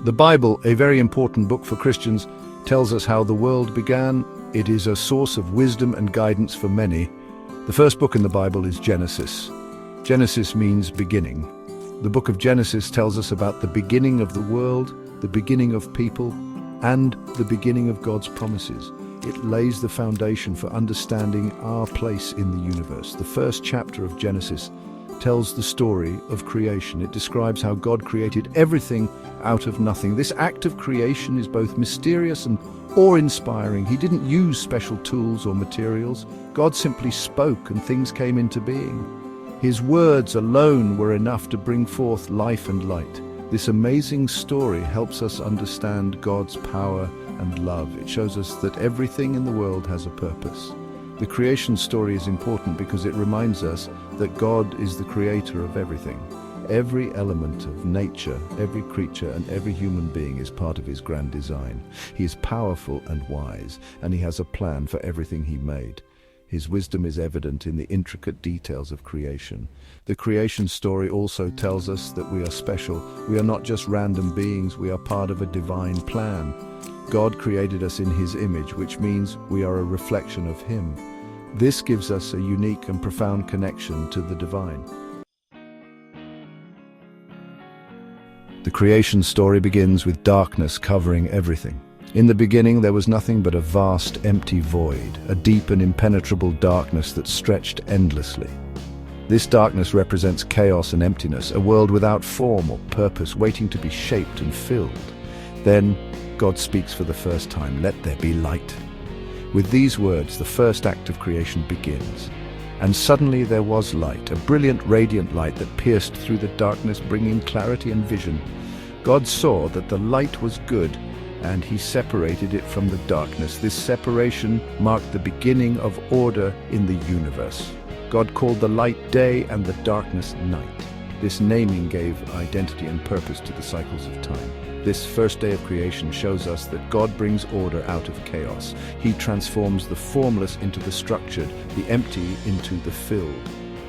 The Bible, a very important book for Christians, tells us how the world began. It is a source of wisdom and guidance for many. The first book in the Bible is Genesis. Genesis means beginning. The book of Genesis tells us about the beginning of the world, the beginning of people, and the beginning of God's promises. It lays the foundation for understanding our place in the universe. The first chapter of Genesis tells the story of creation. It describes how God created everything out of nothing. This act of creation is both mysterious and awe-inspiring. He didn't use special tools or materials. God simply spoke and things came into being. His words alone were enough to bring forth life and light. This amazing story helps us understand God's power and love. It shows us that everything in the world has a purpose. The creation story is important because it reminds us that God is the creator of everything. Every element of nature, every creature, and every human being is part of his grand design. He is powerful and wise, and he has a plan for everything he made. His wisdom is evident in the intricate details of creation. The creation story also tells us that we are special. We are not just random beings, we are part of a divine plan. God created us in his image, which means we are a reflection of him. This gives us a unique and profound connection to the divine. The creation story begins with darkness covering everything. In the beginning, there was nothing but a vast, empty void, a deep and impenetrable darkness that stretched endlessly. This darkness represents chaos and emptiness, a world without form or purpose, waiting to be shaped and filled. Then, God speaks for the first time, "Let there be light." With these words, the first act of creation begins. And suddenly there was light, a brilliant, radiant light that pierced through the darkness, bringing clarity and vision. God saw that the light was good, and he separated it from the darkness. This separation marked the beginning of order in the universe. God called the light day and the darkness night. This naming gave identity and purpose to the cycles of time. This first day of creation shows us that God brings order out of chaos. He transforms the formless into the structured, the empty into the filled.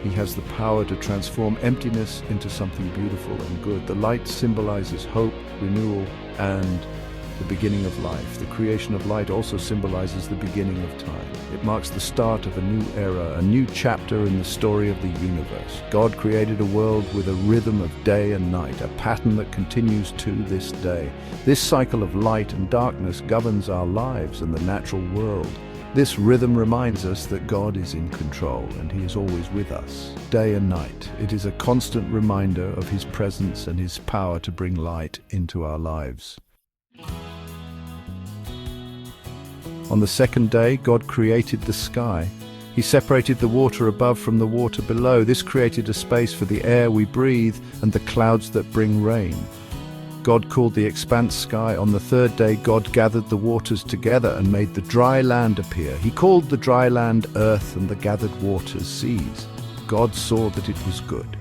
He has the power to transform emptiness into something beautiful and good. The light symbolizes hope, renewal, and the beginning of life. The creation of light also symbolizes the beginning of time. It marks the start of a new era, a new chapter in the story of the universe. God created a world with a rhythm of day and night, a pattern that continues to this day. This cycle of light and darkness governs our lives and the natural world. This rhythm reminds us that God is in control and he is always with us, day and night. It is a constant reminder of his presence and his power to bring light into our lives. On the second day, God created the sky. He separated the water above from the water below. This created a space for the air we breathe and the clouds that bring rain. God called the expanse sky. On the third day, God gathered the waters together and made the dry land appear. He called the dry land earth and the gathered waters seas. God saw that it was good.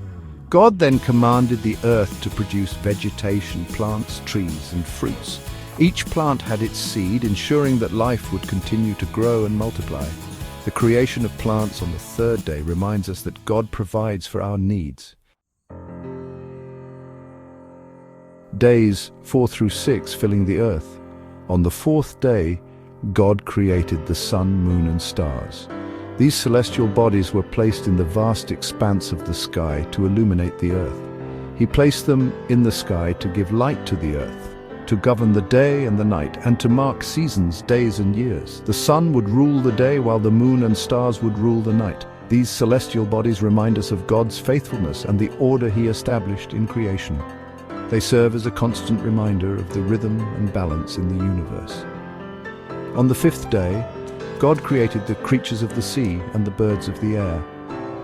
God then commanded the earth to produce vegetation, plants, trees, and fruits. Each plant had its seed, ensuring that life would continue to grow and multiply. The creation of plants on the third day reminds us that God provides for our needs. Days 4 through 6 filling the earth. On the fourth day, God created the sun, moon, and stars. These celestial bodies were placed in the vast expanse of the sky to illuminate the earth. He placed them in the sky to give light to the earth, to govern the day and the night, and to mark seasons, days, and years. The sun would rule the day while the moon and stars would rule the night. These celestial bodies remind us of God's faithfulness and the order he established in creation. They serve as a constant reminder of the rhythm and balance in the universe. On the fifth day, God created the creatures of the sea and the birds of the air.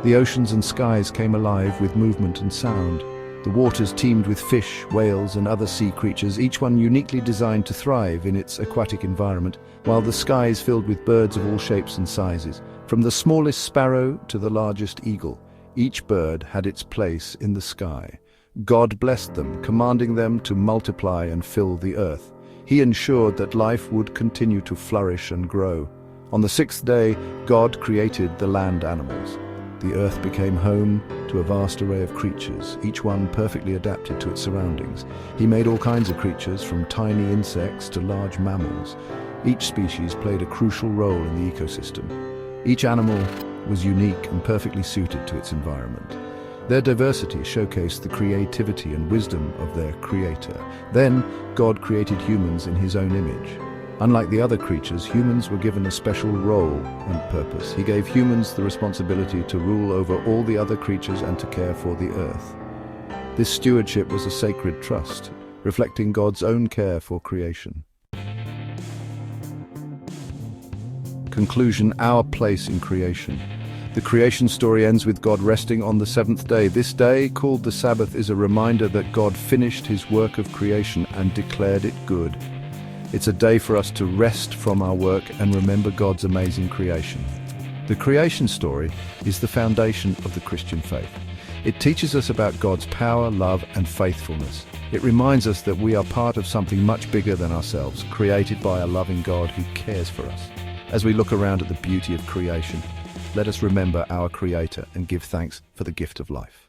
The oceans and skies came alive with movement and sound. The waters teemed with fish, whales, and other sea creatures, each one uniquely designed to thrive in its aquatic environment, while the skies filled with birds of all shapes and sizes. From the smallest sparrow to the largest eagle, each bird had its place in the sky. God blessed them, commanding them to multiply and fill the earth. He ensured that life would continue to flourish and grow. On the sixth day, God created the land animals. the earth became home to a vast array of creatures, each one perfectly adapted to its surroundings. He made all kinds of creatures, from tiny insects to large mammals. Each species played a crucial role in the ecosystem. Each animal was unique and perfectly suited to its environment. Their diversity showcased the creativity and wisdom of their creator. Then, God created humans in his own image. Unlike the other creatures, humans were given a special role and purpose. He gave humans the responsibility to rule over all the other creatures and to care for the earth. This stewardship was a sacred trust, reflecting God's own care for creation. Conclusion: our place in creation. The creation story ends with God resting on the seventh day. This day, called the Sabbath, is a reminder that God finished his work of creation and declared it good. It's a day for us to rest from our work and remember God's amazing creation. The creation story is the foundation of the Christian faith. It teaches us about God's power, love, and faithfulness. It reminds us that we are part of something much bigger than ourselves, created by a loving God who cares for us. As we look around at the beauty of creation, let us remember our Creator and give thanks for the gift of life.